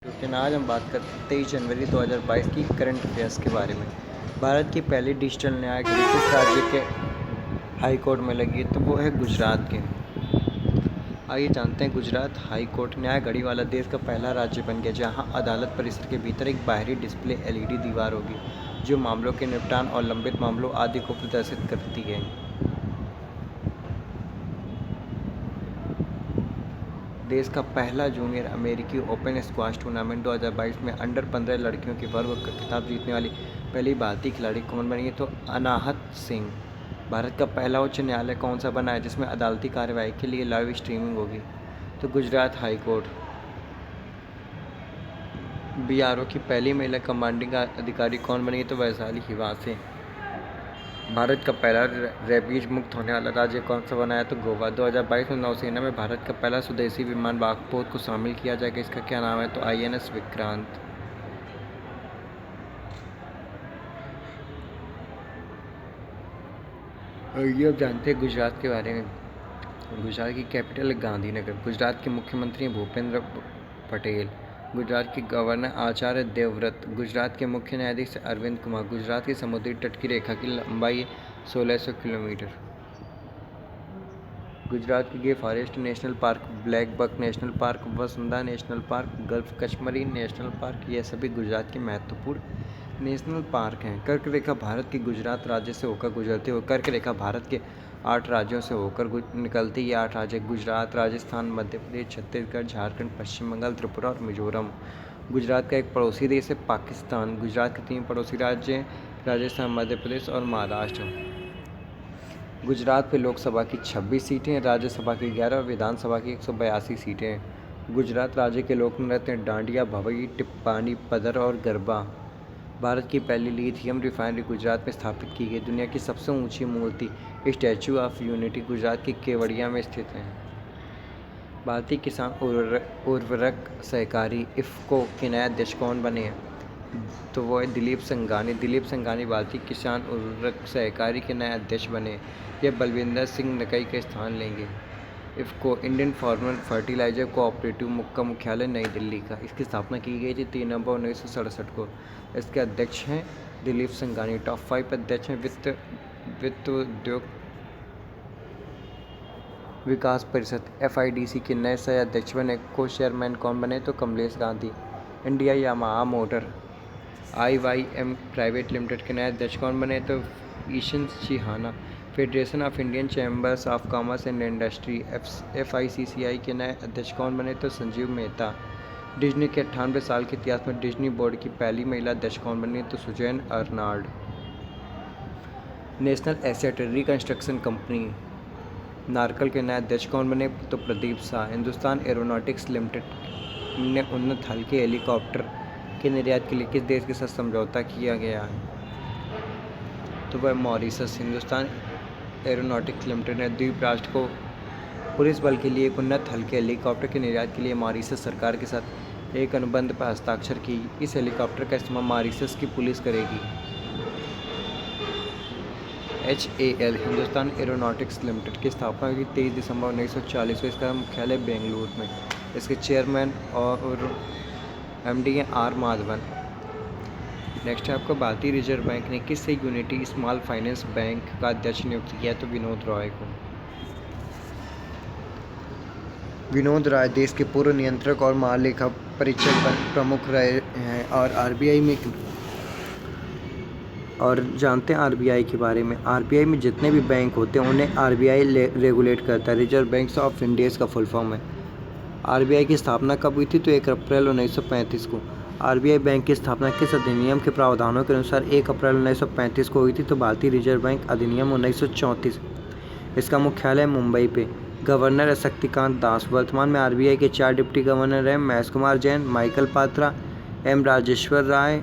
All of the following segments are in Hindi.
लेकिन आज हम बात करते हैं 23 जनवरी 2022 की करंट अफेयर्स के बारे में। भारत की पहली डिजिटल न्याय घड़ी किस राज्य के हाई कोर्ट में लगी है? तो वो है गुजरात के। आइए जानते हैं, गुजरात हाई कोर्ट न्याय घड़ी वाला देश का पहला राज्य बन गया जहां अदालत परिसर के भीतर एक बाहरी डिस्प्ले LED दीवार होगी जो मामलों के निपटान और लंबित मामलों आदि को प्रदर्शित करती है। देश का पहला जूनियर अमेरिकी ओपन स्क्वाश टूर्नामेंट 2022 में अंडर 15 लड़कियों के वर्ग का खिताब जीतने वाली पहली भारतीय खिलाड़ी कौन बनी है? तो अनाहत सिंह। भारत का पहला उच्च न्यायालय कौन सा बना है जिसमें अदालती कार्रवाई के लिए लाइव स्ट्रीमिंग होगी? तो गुजरात हाई कोर्ट। BRO की पहली महिला कमांडिंग अधिकारी कौन बनी है? तो वैशाली हिवासे। भारत का पहला रेबीज मुक्त होने वाला राज्य कौन सा बना है? तो गोवा। 2022 में नौसेना में भारत का पहला स्वदेशी विमान बागपोत को शामिल किया जाएगा, इसका क्या नाम है? तो INS विक्रांत। ये अब जानते हैं गुजरात के बारे में। गुजरात की कैपिटल है गांधीनगर। गुजरात के मुख्यमंत्री हैं भूपेंद्र पटेल। गुजरात के गवर्नर आचार्य देवव्रत। गुजरात के मुख्य न्यायाधीश अरविंद कुमार। गुजरात की समुद्री तट की रेखा की लंबाई 1600 किलोमीटर। गुजरात की गे forest national park, black buck national park, वसुंधा national park, gulf Kutch marine national park, ये सभी गुजरात के महत्वपूर्ण नेशनल पार्क हैं। कर्क रेखा भारत के गुजरात राज्य से होकर गुजरते हुए कर्क रेखा भारत के 8 राज्यों से होकर निकलती। ये 8 राज्य गुजरात, राजस्थान, मध्य प्रदेश, छत्तीसगढ़, झारखंड, पश्चिम बंगाल, त्रिपुरा और मिजोरम। गुजरात का एक पड़ोसी देश है पाकिस्तान। गुजरात के 3 पड़ोसी राज्य हैं राजस्थान, मध्य प्रदेश और महाराष्ट्र। गुजरात में लोकसभा की 26 सीटें, राज्यसभा की 11 और विधानसभा की 182 सीटें हैं। गुजरात राज्य के लोक नृत्य हैं डांडिया, भवई, टिप्पानी, पदर और गरबा। भारत की पहली लिथियम रिफाइनरी गुजरात में स्थापित की गई। दुनिया की सबसे ऊंची मूर्ति स्टैचू ऑफ यूनिटी गुजरात के केवड़िया में स्थित है। भारतीय किसान उर्वरक सहकारी इफ़को के नए अध्यक्ष कौन बने हैं? तो वो है दिलीप संघानी। दिलीप संघानी भारतीय किसान उर्वरक सहकारी के नए अध्यक्ष बने। ये बलविंदर सिंह नकई का स्थान लेंगे। IFFCO Indian farmer fertiliser cooperative का मुख्यालय नई दिल्ली का। इसकी स्थापना की गई थी 3 नवंबर 1967 को। इसके अध्यक्ष हैं दिलीप संघानी। टॉप 5 अध्यक्ष हैं वित्त उद्योग विकास परिषद FIDC के नए सह अध्यक्ष बने। को चेयरमैन कौन बने? तो Kamlesh Gandhi. India Yamaha motor IYM private limited के नए अध्यक्ष कौन बने? तो Eishin Chihana. Federation of Indian chambers of commerce and industry FICCI के नए अध्यक्ष कौन बने? तो संजीव मेहता। डिज्नी के 98 साल के इतिहास में डिज्नी बोर्ड की पहली महिला अध्यक्ष कौन बनी? तो Susan Arnold. National asset reconstruction company NARCL के नए अध्यक्ष कौन बने? तो प्रदीप शाह। हिंदुस्तान एरोनॉटिक्स लिमिटेड ने उन्नत हल्के हेलीकॉप्टर के निर्यात के लिए किस देश के साथ समझौता किया गया है? तो वह मॉरिशस। हिंदुस्तान एरोनॉटिक्स लिमिटेड ने द्वीप राष्ट्र को पुलिस बल के लिए एक उन्नत हल्के हेलीकॉप्टर के निर्यात के लिए मॉरिशस सरकार के साथ एक अनुबंध पर हस्ताक्षर की। इस हेलीकॉप्टर का इस्तेमाल मॉरिशस की पुलिस करेगी। HAL हिंदुस्तान एरोनॉटिक्स लिमिटेड की स्थापना हुई 23 दिसंबर 1940 को। इसका मुख्यालय बेंगलुरु में। इसके चेयरमैन और MD हैं R माधवन। नेक्स्ट है आपका भारतीय रिजर्व बैंक ने किससे यूनिटी स्मॉल फाइनेंस बैंक का अध्यक्ष नियुक्त किया? तो विनोद रॉय को। विनोद राय देश के पूर्व नियंत्रक और महालेखा परीक्षक प्रमुख रहे हैं और RBI में और जानते हैं RBI के बारे में। RBI में जितने भी बैंक होते हैं उन्हें RBI रेगुलेट करता है। रिजर्व बैंक ऑफ इंडिया का फुल फॉर्म है। RBI की स्थापना कब हुई थी? तो 1 अप्रैल 1935 को। RBI बैंक की स्थापना किस अधिनियम के प्रावधानों के अनुसार 1 अप्रैल 1935 को हुई थी? तो भारतीय रिजर्व बैंक अधिनियम 1934। इसका मुख्यालय मुंबई पे। गवर्नर है शक्तिकांत दास। वर्तमान में RBI के 4 डिप्टी गवर्नर हैं महेश कुमार जैन, माइकल पात्रा, M राजेश्वर राय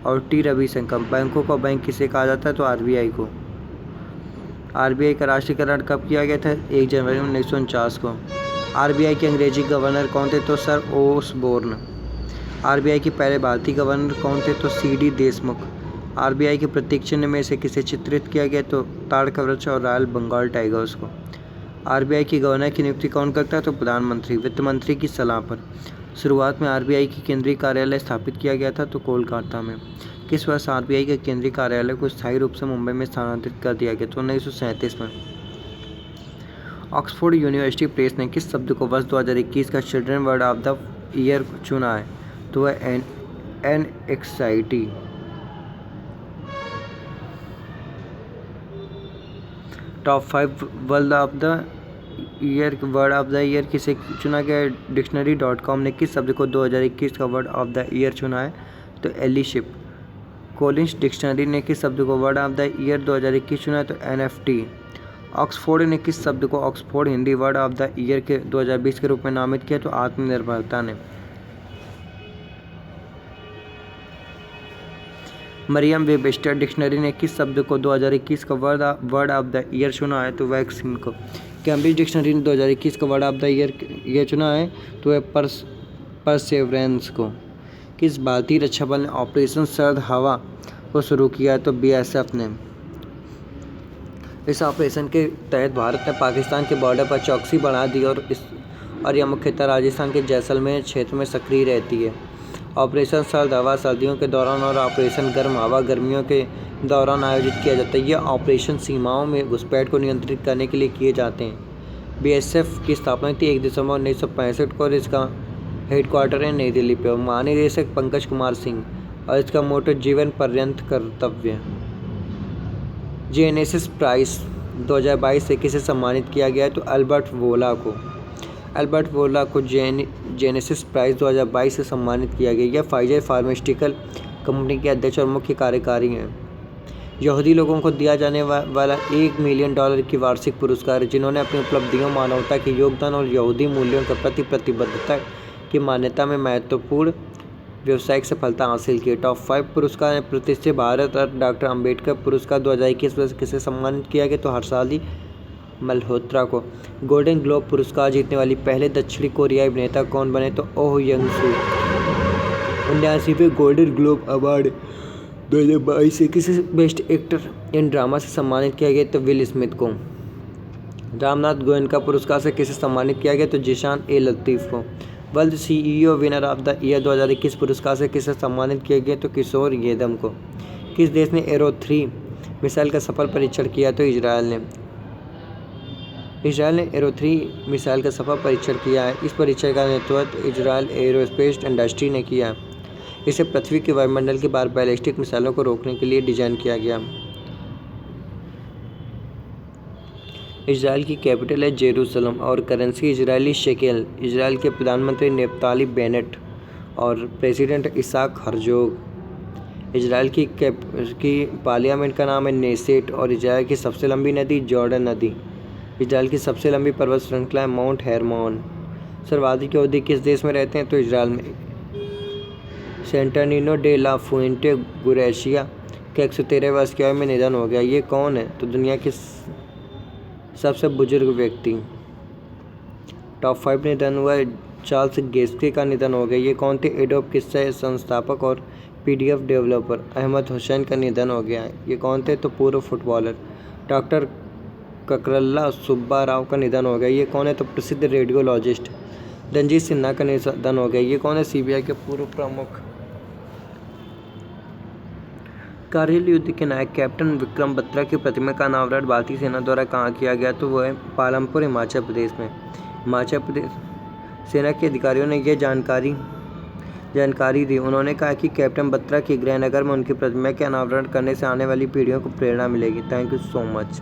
और T रविशंकर। बैंकों का बैंक किसे कहा जाता है? तो RBI को। RBI का राष्ट्रीयकरण कब किया गया था? 1 जनवरी 1949 को। RBI के अंग्रेजी गवर्नर कौन थे? तो सर ओसबोर्न। RBI के पहले भारतीय गवर्नर कौन थे? तो CD देशमुख। RBI के प्रतीक चिन्ह में से किसे चित्रित किया गया? तो ताड़ का वृक्ष और रॉयल बंगाल टाइगर्स को। RBI की गवर्नर की नियुक्ति कौन करता है? तो प्रधानमंत्री वित्त मंत्री की सलाह पर। शुरुआत में आरबीआई की केंद्रीय कार्यालय स्थापित किया गया था तो कोलकाता में। किस वर्ष आरबीआई के केंद्रीय कार्यालय को स्थायी रूप से मुंबई में स्थानांतरित कर दिया गया तो 1937 में। ऑक्सफोर्ड यूनिवर्सिटी प्रेस ने किस शब्द को वर्ष 2021 का children word of the year चुना है तो वह anxiety. Top 5 word of the year किसे चुना गया है? Dictionary.com ने किस शब्द को 2021 का वर्ड ऑफ द ईयर चुना है तो एलीशिप। कोलिंस डिक्शनरी ने किस शब्द को वर्ड ऑफ द ईयर 2021 चुना है तो एनएफटी। ऑक्सफोर्ड ने किस शब्द को Oxford Hindi word of the year के 2020 के रूप में नामित किया तो आत्मनिर्भरता ने। मरियम वेबस्टर डिक्शनरी ने किस शब्द को 2021 का वर्ड ऑफ द ईयर चुना है तो वैक्सीन को। कैम्ब्रिज डिक्शनरी ने 2021 का वर्ड ऑफ द ईयर चुना है तो वह परसेवरेंस को। किस भारतीय रक्षा बल ने ऑपरेशन सर्द हवा को शुरू किया है तो बीएसएफ ने। इस ऑपरेशन के तहत भारत ने पाकिस्तान के बॉर्डर पर चौकसी बढ़ा दी और यह मुख्यतः राजस्थान के जैसलमेर क्षेत्र में सक्रिय रहती है। ऑपरेशन सर्द हवा सर्दियों के दौरान और ऑपरेशन गर्म हवा गर्मियों के दौरान आयोजित किया जाता है। यह ऑपरेशन सीमाओं में घुसपैठ को नियंत्रित करने के लिए किए जाते हैं। बीएसएफ की स्थापना थी 1 दिसंबर 1965 को और इसका हेडक्वार्टर है नई दिल्ली पे। महानिदेशक पंकज कुमार सिंह और इसका मोटो जीवन पर्यंत कर्तव्य। जेनेसिस प्राइज 2022 से किसे सम्मानित किया गया है तो अल्बर्ट वोला को। अल्बर्ट वोला को जेनेसिस प्राइज 2022 से सम्मानित किया गया। यह फाइजर फार्मास्यूटिकल कंपनी के अध्यक्ष और मुख्य कार्यकारी हैं। यहूदी लोगों को दिया जाने वाला $1 मिलियन की वार्षिक पुरस्कार है जिन्होंने अपनी उपलब्धियों, मानवता के योगदान और यहूदी मूल्यों के प्रति प्रतिबद्धता की मान्यता में महत्वपूर्ण व्यावसायिक सफलता हासिल की। टॉप 5 पुरस्कार हैं। प्रतिष्ठित भारत रत्न डॉक्टर अम्बेडकर पुरस्कार 2021 में किसे सम्मानित किया गया तो हर्षाली मल्होत्रा को। गोल्डन ग्लोब पुरस्कार जीतने वाली पहले दक्षिणी कोरियाई अभिनेता कौन बने तो ओह यंग सू। 79वें गोल्डन ग्लोब अवार्ड 2022 से किसे बेस्ट एक्टर इन ड्रामा से सम्मानित किया गया तो विल स्मिथ को। रामनाथ गोयनका पुरस्कार से किसे सम्मानित किया गया तो जिशान ए लतीफ़ को। World CEO winner of the year 2021 पुरस्कार से किसे सम्मानित किया गया तो किशोर येदम को। किस देश ने एरो 3 मिसाइल का सफल परीक्षण किया तो इजरायल ने। इजरायल ने एरो 3 मिसाइल का सफल परीक्षण किया है। इस परीक्षण का नेतृत्व इजरायल एरोस्पेस इंडस्ट्री ने किया। इसे पृथ्वी के वायुमंडल के बाहर बैलिस्टिक मिसाइलों को रोकने के लिए डिजाइन किया गया। इजरायल की कैपिटल है जेरूसलम और करेंसी इजरायली शेकेल। इजरायल के प्रधानमंत्री नेफ्ताली बेनेट और प्रेसिडेंट इसाक हर्जोग। इजरायल की पार्लियामेंट का नाम है नेसेट और इजरायल की सबसे लंबी नदी जॉर्डन नदी। इजरायल की सबसे लंबी पर्वत श्रृंखला है माउंट हेरमोन। सर्वाधिक यहूदी किस देश में रहते हैं तो इजरायल में। सेंटर्निनो डे ला फुएंटे गुरेशिया के 113 वर्ष की आयु में निधन हो गया। ये कौन है तो दुनिया के सबसे बुजुर्ग व्यक्ति। टॉप 5 निधन हुआ है। चार्ल्स गेस्के का निधन हो गया। ये कौन थे? एडोब किस्सा संस्थापक और पीडीएफ डेवलपर। अहमद हुसैन का निधन हो गया है। ये कौन थे तो पूर्व फुटबॉलर। डॉक्टर ककरल्ला सुब्बा राव का निधन हो गया। ये कौन है तो प्रसिद्ध रेडियोलॉजिस्ट। रणजीत सिन्हा का निधन हो गया। ये कौन है? सीबीआई के पूर्व प्रमुख। कारगिल युद्ध के नायक कैप्टन विक्रम बत्रा की प्रतिमा का अनावरण भारतीय सेना द्वारा कहाँ किया गया तो वह है पालमपुर हिमाचल प्रदेश में। हिमाचल प्रदेश सेना के अधिकारियों ने यह जानकारी दी। उन्होंने कहा कि कैप्टन बत्रा की गृहनगर में उनकी प्रतिमा के अनावरण करने से आने वाली पीढ़ियों को प्रेरणा मिलेगी। Thank you so much.